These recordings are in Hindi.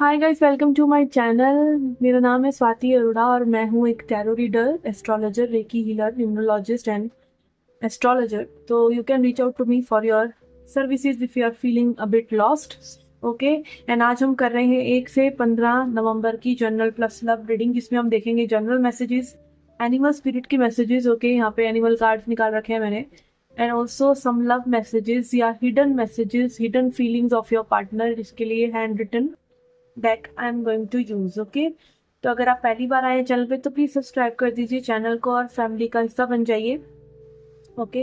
Hi guys, welcome to my channel. मेरा नाम है स्वाति अरोड़ा और मैं हूँ एक tarot reader, astrologer, reiki healer, numerologist and astrologer. तो you can reach out to me for your services if you are feeling a bit lost. Okay, and आज हम कर रहे हैं 1 से 15 नवंबर की जनरल प्लस लव रीडिंग, जिसमें हम देखेंगे जनरल मैसेजेस, एनिमल स्पिरिट की मैसेजेस। ओके, यहाँ पे एनिमल कार्ड्स निकाल रखे हैं मैंने, and also some love messages या hidden messages, hidden feelings of your partner, जिसके लिए hand written deck I am going to use. Okay, तो अगर आप पहली बार आए चैनल पे तो प्लीज सब्सक्राइब कर दीजिए चैनल को और फैमिली का हिस्सा बन जाइए। ओके,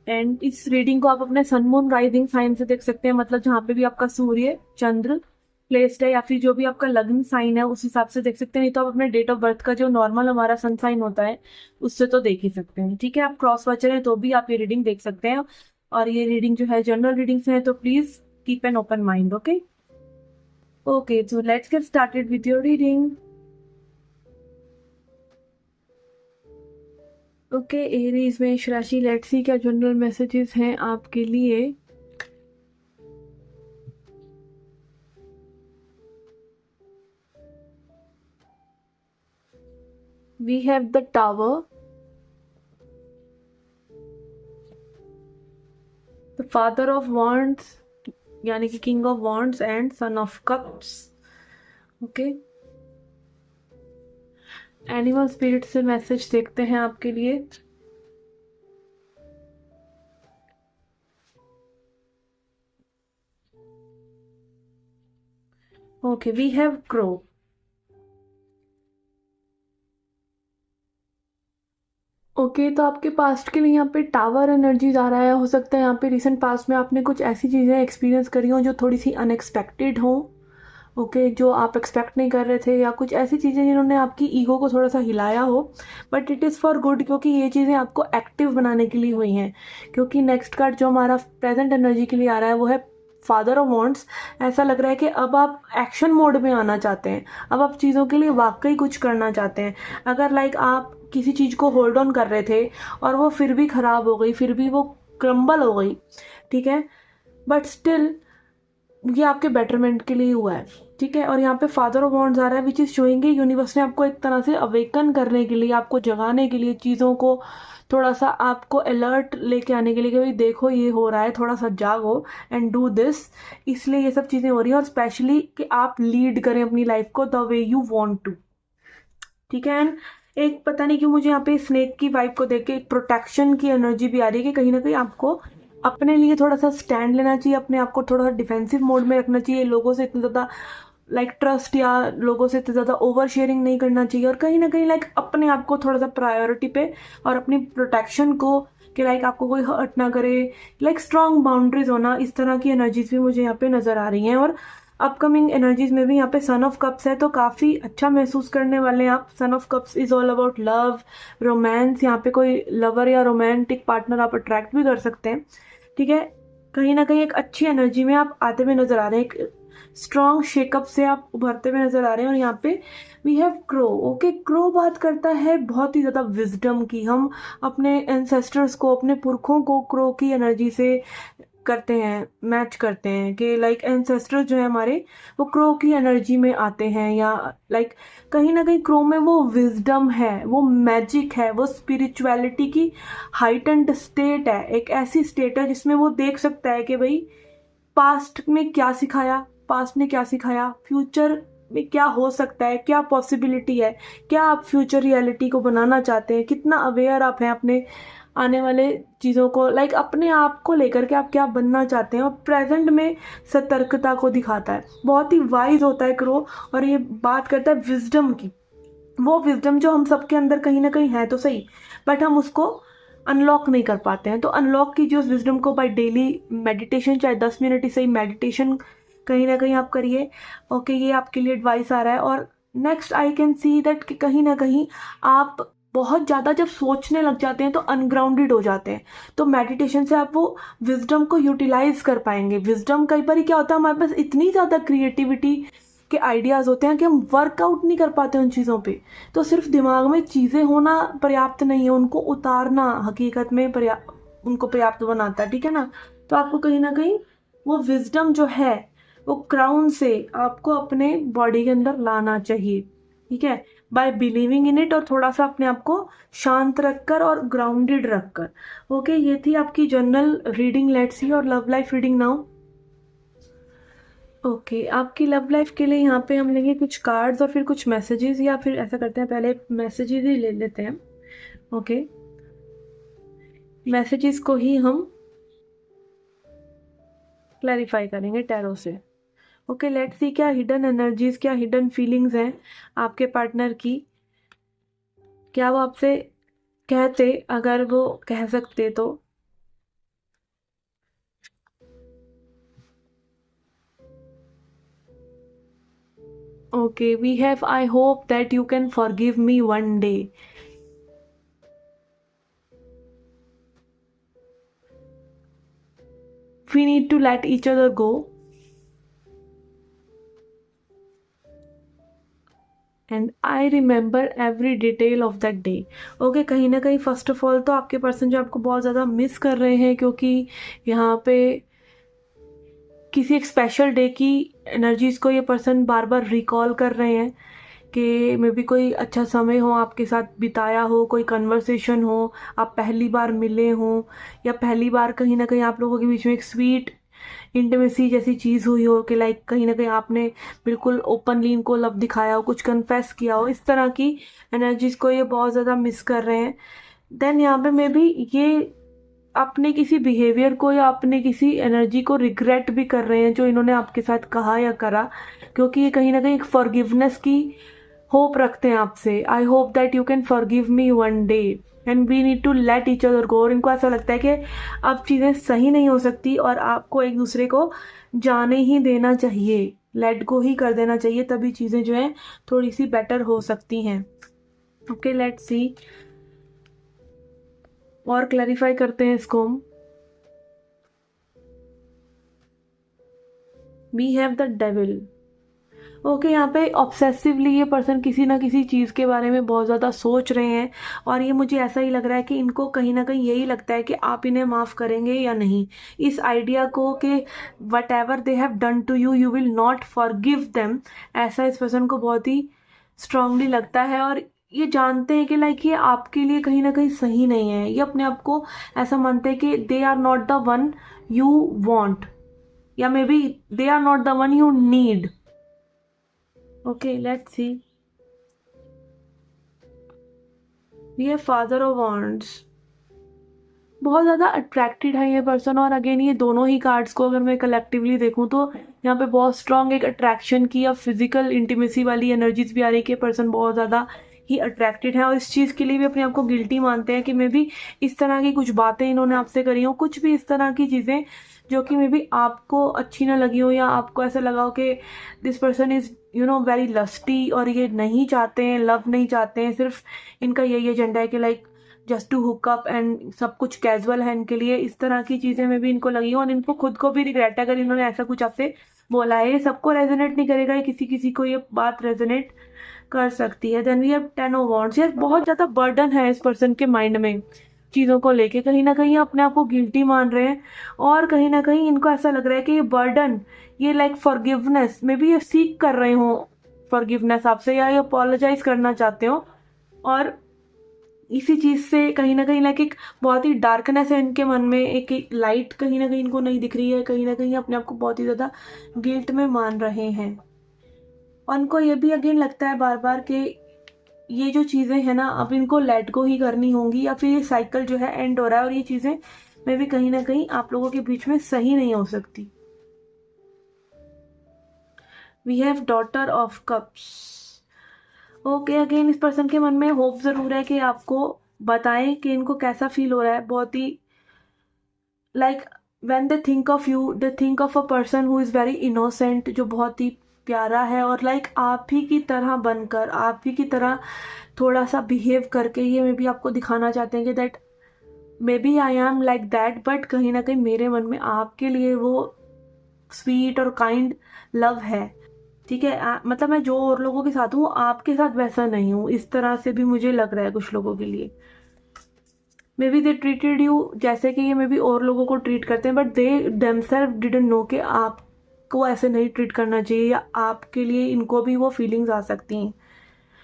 एंड इस रीडिंग को आप अपने सन मून राइजिंग साइन से देख सकते हैं, मतलब जहाँ पे भी आपका सूर्य चंद्र प्लेस्ड है या फिर जो भी आपका लग्न साइन है उस हिसाब से देख सकते हैं। नहीं तो आप अपने डेट ऑफ बर्थ का जो नॉर्मल हमारा सन साइन होता है उससे तो देख ही सकते हैं। ठीक है, आप क्रॉस वॉचर हैं तो भी आप ये रीडिंग देख सकते हैं, और ये रीडिंग जो है जनरल रीडिंग्स है, तो please keep an open mind. Okay, Okay, so let's get started with your reading. Okay, Aries मेष राशि, लेट्स सी क्या जनरल मैसेजेस हैं आपके लिए। We have the Tower, the Father of Wands यानी कि King of Wands and Son of Cups. Okay, animal spirit से मैसेज देखते हैं आपके लिए। Okay, we have Crow. Okay, तो आपके पास्ट के लिए यहाँ पे टावर एनर्जीज आ रहा है। हो सकता है यहाँ पे रिसेंट पास्ट में आपने कुछ ऐसी चीज़ें एक्सपीरियंस करी हो जो थोड़ी सी अनएक्सपेक्टेड हो। ओके, जो आप एक्सपेक्ट नहीं कर रहे थे, या कुछ ऐसी चीज़ें जिन्होंने आपकी ईगो को थोड़ा सा हिलाया हो, but it is for good, क्योंकि ये चीज़ें आपको एक्टिव बनाने के लिए हुई हैं। क्योंकि नेक्स्ट कार्ड जो हमारा प्रेजेंट एनर्जी के लिए आ रहा है वो है फादर ऑफ वॉन्ट्स। ऐसा लग रहा है कि अब आप एक्शन मोड में आना चाहते हैं, अब आप चीज़ों के लिए वाकई कुछ करना चाहते हैं। अगर लाइक आप किसी चीज़ को होल्ड ऑन कर रहे थे और वो फिर भी ख़राब हो गई, फिर भी वो क्रम्बल हो गई, ठीक है, बट स्टिल ये आपके बेटरमेंट के लिए हुआ है। ठीक है, और यहाँ पे फादर ऑफ वॉन्ड्स आ रहा है, विच इज़ शोइंग यूनिवर्स ने आपको एक तरह से अवेकन करने के लिए, आपको जगाने के लिए, चीज़ों को थोड़ा सा आपको अलर्ट लेके आने के लिए कि भाई देखो ये हो रहा है, थोड़ा सा जागो एंड डू दिस। इसलिए ये सब चीज़ें हो रही हैं, और स्पेशली कि आप लीड करें अपनी लाइफ को the way you want to. ठीक है, एंड एक पता नहीं क्यों मुझे यहाँ पे स्नेक की वाइब को देख के एक प्रोटेक्शन की एनर्जी भी आ रही है कि कहीं ना कहीं आपको अपने लिए थोड़ा सा स्टैंड लेना चाहिए, अपने आप को थोड़ा सा डिफेंसिव मोड में रखना चाहिए, लोगों से इतना ज़्यादा लाइक ट्रस्ट या लोगों से इतना ज़्यादा ओवर शेयरिंग नहीं करना चाहिए, और कहीं ना कहीं लाइक अपने आप को थोड़ा सा प्रायोरिटी पे और अपनी प्रोटेक्शन को, कि लाइक आपको कोई हर्ट ना करे, लाइक स्ट्रॉन्ग बाउंड्रीज होना, इस तरह की एनर्जीज भी मुझे यहाँ पे नज़र आ रही हैं। और अपकमिंग एनर्जीज में भी यहाँ पे सन ऑफ कप्स है, तो काफ़ी अच्छा महसूस करने वाले हैं आप। Son of cups is all about love, romance. यहाँ पे कोई लवर या रोमांटिक पार्टनर आप अट्रैक्ट भी कर सकते हैं। ठीक है, कहीं ना कहीं एक अच्छी एनर्जी में आप आते हुए नजर आ रहे हैं, एक स्ट्रॉन्ग शेकअप से आप उभरते हुए नजर आ रहे हैं। और यहाँ पे we have crow. Okay, crow बात करता है बहुत ही ज़्यादा विजडम की। हम अपने एंसेस्टर्स को, अपने पुरखों को क्रो की एनर्जी से करते हैं, मैच करते हैं, कि लाइक एंसेस्टर्स जो है हमारे वो क्रो की एनर्जी में आते हैं, या लाइक कहीं ना कहीं क्रो में वो विजडम है, वो मैजिक है, वो स्पिरिचुअलिटी की हाइटेंड स्टेट है। एक ऐसी स्टेट है जिसमें वो देख सकता है कि भाई पास्ट में क्या सिखाया, पास्ट ने क्या सिखाया, फ्यूचर में क्या हो सकता है, क्या पॉसिबिलिटी है, क्या आप फ्यूचर रियलिटी को बनाना चाहते हैं, कितना अवेयर आप हैं अपने आने वाले चीज़ों को, लाइक अपने आप को लेकर के आप क्या बनना चाहते हैं, और प्रेजेंट में सतर्कता को दिखाता है। बहुत ही वाइज होता है क्रो, और ये बात करता है विजडम की, वो विजडम जो हम सबके अंदर कहीं ना कहीं है तो सही, बट हम उसको अनलॉक नहीं कर पाते हैं। तो अनलॉक कीजिए उस विजडम को बाय डेली मेडिटेशन, चाहे 10 मिनट ही सही मेडिटेशन कहीं ना कहीं आप करिए। ओके, ये आपके लिए एडवाइस आ रहा है। और next I can see that कि कहीं ना कहीं आप बहुत ज़्यादा जब सोचने लग जाते हैं तो अनग्राउंडेड हो जाते हैं, तो मेडिटेशन से आप वो विजडम को यूटिलाइज कर पाएंगे। विजडम कई बार क्या होता है, हमारे पास इतनी ज़्यादा क्रिएटिविटी के आइडियाज़ होते हैं कि हम वर्कआउट नहीं कर पाते उन चीज़ों पे। तो सिर्फ दिमाग में चीज़ें होना पर्याप्त नहीं है, उनको उतारना हकीकत में उनको पर्याप्त बनाता है। ठीक है ना, तो आपको कहीं ना कहीं वो विजडम जो है वो क्राउन से आपको अपने बॉडी के अंदर लाना चाहिए, ठीक है, बाय बिलीविंग इन इट, और थोड़ा सा अपने आप को शांत रखकर और ग्राउंडेड रखकर। ओके, ये थी आपकी जनरल रीडिंग। लेट्स सी और love life reading now. Okay, आपकी लव लाइफ के लिए यहाँ पे हम लेंगे कुछ कार्ड्स और फिर कुछ मैसेजेस, या फिर ऐसा करते हैं पहले मैसेजेस ही ले लेते हैं। ओके, मैसेजेस को ही हम क्लैरिफाई करेंगे टैरो से। ओके, लेट्स सी क्या हिडन एनर्जीज, क्या हिडन फीलिंग्स हैं आपके पार्टनर की, क्या वो आपसे कहते, अगर वो कह सकते तो। Okay, we have I hope that you can forgive me one day. We need to let each other go. And I remember every detail of that day. Okay, कहीं ना कहीं फर्स्ट ऑफ ऑल तो आपके पर्सन जो आपको बहुत ज़्यादा मिस कर रहे हैं, क्योंकि यहाँ पे किसी एक स्पेशल डे की एनर्जीज को ये पर्सन बार बार रिकॉल कर रहे हैं, कि मे बी कोई अच्छा समय हो आपके साथ बिताया हो, कोई कन्वर्सेशन हो, आप पहली बार मिले हो, या पहली बार कहीं ना कहीं आप लोगों के बीच में एक स्वीट इंटीमेसी जैसी चीज़ हुई हो, कि लाइक कहीं ना कहीं आपने बिल्कुल ओपनली इनको लव दिखाया हो, कुछ कन्फेस किया हो। इस तरह की एनर्जीज को ये बहुत ज़्यादा मिस कर रहे हैं। देन यहाँ पे मे बी ये अपने किसी बिहेवियर को या अपने किसी एनर्जी को रिग्रेट भी कर रहे हैं जो इन्होंने आपके साथ कहा या करा, क्योंकि ये कहीं ना कहीं एक फॉरगिवनेस की होप रखते हैं आपसे। I hope that you can forgive me one day and we need to let each other go. और इनको ऐसा लगता है कि अब चीज़ें सही नहीं हो सकती और आपको एक दूसरे को जाने ही देना चाहिए, लेट गो ही कर देना चाहिए, तभी चीज़ें जो हैं थोड़ी सी बेटर हो सकती हैं। ओके, लेट्स सी और क्लैरिफाई करते हैं इसको हम। We have the devil. Okay, यहाँ पे ऑब्सेसिवली ये पर्सन किसी ना किसी चीज़ के बारे में बहुत ज़्यादा सोच रहे हैं, और ये मुझे ऐसा ही लग रहा है कि इनको कहीं ना कहीं यही लगता है कि आप इन्हें माफ़ करेंगे या नहीं। इस आइडिया को कि whatever they have done to you, you will not forgive them, ऐसा इस पर्सन को बहुत ही स्ट्रांगली लगता है। और ये जानते हैं कि लाइक ये आपके लिए कहीं ना कहीं सही नहीं है। ये अपने आप को ऐसा मानते हैं कि they are not the one you want, या maybe they are not the one you need. Okay, let's see. We have Father of Wands. बहुत ज़्यादा अट्रैक्टेड है ये पर्सन, और अगेन ये दोनों ही कार्ड्स को अगर मैं कलेक्टिवली देखूँ तो यहाँ पे बहुत स्ट्रॉन्ग एक अट्रैक्शन की या फिजिकल इंटीमेसी वाली एनर्जीज भी आ रही है कि पर्सन बहुत ज़्यादा ही अट्रैक्टेड है, और इस चीज़ के लिए भी अपने आप को गिल्टी मानते हैं कि मे बी इस तरह की कुछ बातें इन्होंने आपसे करी हो, कुछ भी इस तरह की चीज़ें जो कि मे बी आपको अच्छी ना लगी हो, या आपको ऐसा लगा हो कि this person is very lusty, और ये नहीं चाहते हैं, लव नहीं चाहते हैं, सिर्फ इनका यही एजेंडा है कि like just to hook up and सब कुछ कैजुअल है इनके लिए। इस तरह की चीज़ें में भी इनको लगी हो, और इनको खुद को भी रिग्रेट है अगर इन्होंने ऐसा कुछ आपसे बोला है। ये सबको रेजोनेट नहीं करेगा, ये किसी किसी को ये बात रेजोनेट कर सकती है। Then we have 10 of wands. यार बहुत ज़्यादा बर्डन है इस पर्सन के माइंड में चीज़ों को लेके, कहीं ना कहीं अपने आप को गिल्टी मान रहे हैं, और कहीं ना कहीं इनको ऐसा लग रहा है कि ये बर्डन, ये लाइक फॉरगिवनेस में भी ये सीख कर रहे हो फॉरगिवनेस आपसे, या ये अपोलोजाइज करना चाहते हो, और इसी चीज़ से कहीं ना कहीं लाइक एक बहुत ही डार्कनेस है इनके मन में, एक लाइट कहीं ना कहीं इनको नहीं दिख रही है, कहीं ना कहीं अपने आप को बहुत ही ज़्यादा गिल्ट में मान रहे हैं। और उनको ये भी अगेन लगता है बार बार कि ये जो चीज़ें हैं ना अब इनको लेट गो ही करनी होंगी, या फिर ये साइकिल जो है एंड हो रहा है, और ये चीज़ें में भी कहीं ना कहीं आप लोगों के बीच में सही नहीं हो सकती। We have daughter of cups. Okay, again इस पर्सन के मन में होप ज़रूर है कि आपको बताएं कि इनको कैसा फील हो रहा है। बहुत ही like when they think of you, they think of a person who is very innocent, जो बहुत ही प्यारा है, और लाइक आप ही की तरह बनकर, आप ही की तरह थोड़ा सा बिहेव करके ये मे बी आपको दिखाना चाहते हैं कि that may be I am like that, but कहीं ना कहीं मेरे मन में आपके लिए वो स्वीट और काइंड लव है। ठीक है, मतलब मैं जो और लोगों के साथ हूँ आपके साथ वैसा नहीं हूँ, इस तरह से भी मुझे लग रहा है कुछ लोगों के लिए। May be they treated you जैसे कि ये मे बी और लोगों को ट्रीट करते हैं, but they themselves didn't know कि आपको इसको ऐसे नहीं ट्रीट करना चाहिए, या आपके लिए इनको भी वो फीलिंग्स आ सकती हैं।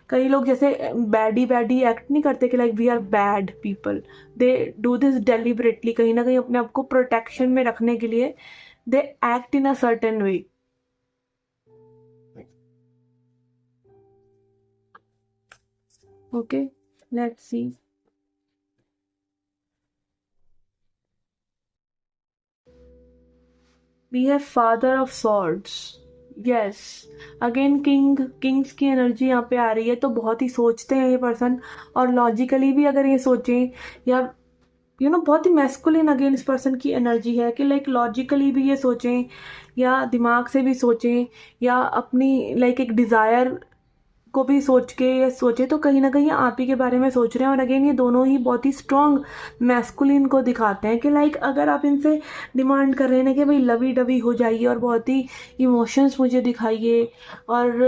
कई लोग जैसे बैडी एक्ट नहीं करते कि like we are bad people, they do this deliberately, कहीं ना कहीं अपने आप को प्रोटेक्शन में रखने के लिए they act in a certain way. Okay, let's C. We have Father of Swords. Yes, again Kings की एनर्जी यहाँ पे आ रही है, तो बहुत ही सोचते हैं ये पर्सन, और लॉजिकली भी अगर ये सोचें, या बहुत ही मैस्कुलिन अगेन इस पर्सन की एनर्जी है कि लाइक लॉजिकली भी ये सोचें, या दिमाग से भी सोचें, या अपनी लाइक एक डिज़ायर को भी सोच के या सोचे, तो कहीं ना कहीं आप ही के बारे में सोच रहे हैं। और अगेन ये दोनों ही बहुत ही स्ट्रॉन्ग मैस्कुलिन को दिखाते हैं कि लाइक अगर आप इनसे डिमांड कर रहे हैं ना कि भाई लवी डवी हो जाइए और बहुत ही इमोशंस मुझे दिखाइए और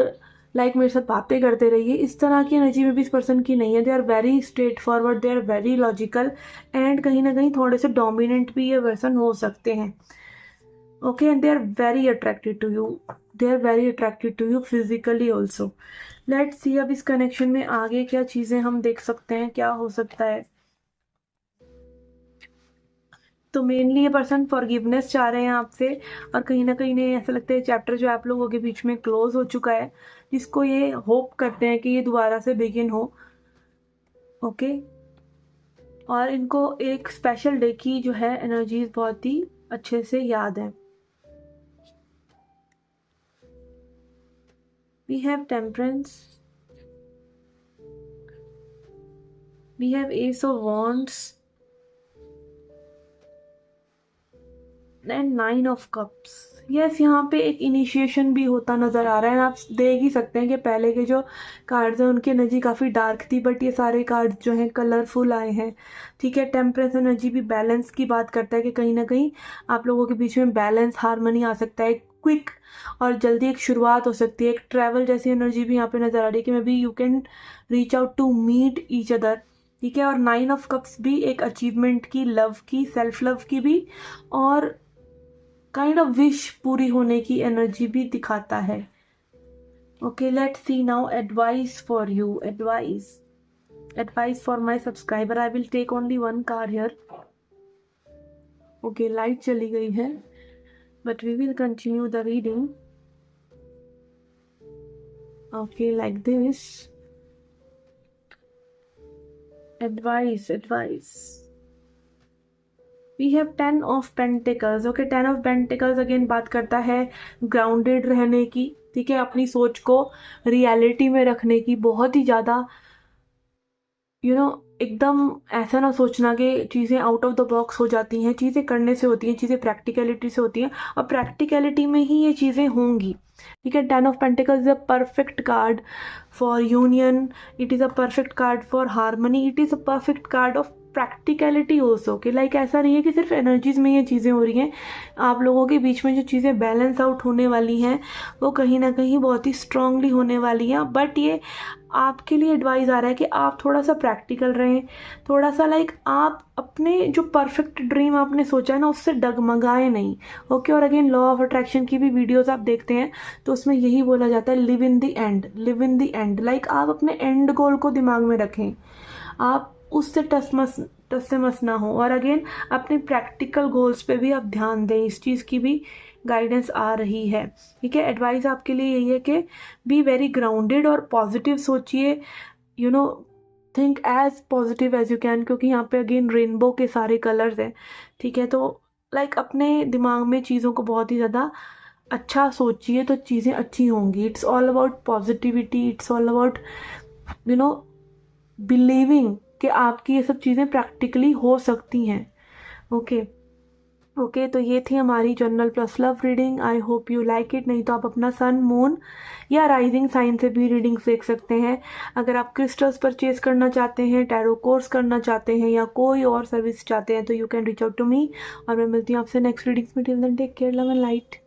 लाइक मेरे साथ बातें करते रहिए, इस तरह की एनर्जी में भी इस पर्सन की नहीं है। They are very straightforward, they are very logical, and कहीं ना कहीं थोड़े से डोमिनेंट भी ये पर्सन हो सकते हैं। Okay, and they are very attracted to you, they are very attracted to you physically also. Let's see अब इस कनेक्शन में आगे क्या चीज़ें हम देख सकते हैं, क्या हो सकता है। तो मेनली ये पर्सन फॉरगिवनेस चाह रहे हैं आपसे, और कहीं ना कहीं इन्हें ऐसा लगता है चैप्टर जो आप लोगों के बीच में क्लोज हो चुका है, जिसको ये होप करते हैं कि ये दोबारा से बिगिन हो। ओके, और इनको एक स्पेशल डे की जो है एनर्जीज बहुत ही अच्छे से याद है। We have Temperance, we have Ace of Wands, and Nine of Cups. Yes, यहाँ पे एक इनिशिएशन भी होता नज़र आ रहा है। आप देख ही सकते हैं कि पहले के जो कार्ड्स हैं उनकी एनर्जी काफ़ी डार्क थी, बट ये सारे कार्ड्स जो हैं कलरफुल आए हैं। ठीक है, टेम्परेंस एनर्जी भी बैलेंस की बात करता है कि कहीं ना कहीं आप लोगों के बीच में बैलेंस, हारमनी आ सकता है, क्विक और जल्दी एक शुरुआत हो सकती है। एक ट्रैवल जैसी एनर्जी भी यहाँ पे नज़र आ रही है कि may be you can reach out to meet each other. ठीक है, और 9 ऑफ कप्स भी एक अचीवमेंट की, लव की, सेल्फ लव की भी, और काइंड ऑफ विश पूरी होने की एनर्जी भी दिखाता है। Okay, let's see now advice for you, advice for my subscriber. I will take only one card here. Okay, light चली गई है, but we will continue the reading. Okay, like this. Advice. We have 10 of Pentacles. Okay, 10 of Pentacles again बात करता है ग्राउंडेड रहने की। ठीक है, अपनी सोच को रियलिटी में रखने की, बहुत ही ज़्यादा एकदम ऐसा ना सोचना कि चीज़ें आउट ऑफ द बॉक्स हो जाती हैं। चीज़ें करने से होती हैं, चीज़ें प्रैक्टिकलिटी से होती हैं, और प्रैक्टिकलिटी में ही ये चीज़ें होंगी। ठीक है, 10 of pentacles is a perfect card for union, it is a perfect card for harmony, it is a perfect card of practicality also. कि लाइक ऐसा नहीं है कि सिर्फ एनर्जीज में ये चीज़ें हो रही हैं, आप लोगों के बीच में जो चीज़ें बैलेंस आउट होने वाली हैं वो कहीं ना कहीं बहुत ही स्ट्रांगली होने वाली हैं। बट ये आपके लिए एडवाइस आ रहा है कि आप थोड़ा सा प्रैक्टिकल रहें, थोड़ा सा लाइक आप अपने जो परफेक्ट ड्रीम आपने सोचा है ना उससे डगमगाएं नहीं। ओके, और अगेन लॉ ऑफ अट्रैक्शन की भी वीडियोस आप देखते हैं तो उसमें यही बोला जाता है, live in the end. Like आप अपने एंड गोल को दिमाग में रखें, आप उससे टस से मस ना हो, और अगेन अपने प्रैक्टिकल गोल्स पे भी आप ध्यान दें। इस चीज़ की भी गाइडेंस आ रही है। ठीक है, एडवाइस आपके लिए यही है कि बी वेरी ग्राउंडेड और पॉजिटिव सोचिए, think as positive as you can, क्योंकि यहाँ पे अगेन रेनबो के सारे कलर्स हैं। ठीक है, तो लाइक अपने दिमाग में चीज़ों को बहुत ही ज़्यादा अच्छा सोचिए तो चीज़ें अच्छी होंगी। It's all about positivity, it's all about believing कि आपकी ये सब चीज़ें प्रैक्टिकली हो सकती हैं। ओके, तो ये थी हमारी general plus love reading. I hope you like it. नहीं तो आप अपना सन, मून या राइजिंग साइन से भी रीडिंग्स देख सकते हैं। अगर आप क्रिस्टल्स परचेज करना चाहते हैं, टैरो कोर्स करना चाहते हैं, या कोई और सर्विस चाहते हैं तो you can reach out to me, और मैं मिलती हूँ आपसे नेक्स्ट रीडिंग्स में। Till then take care, love and light.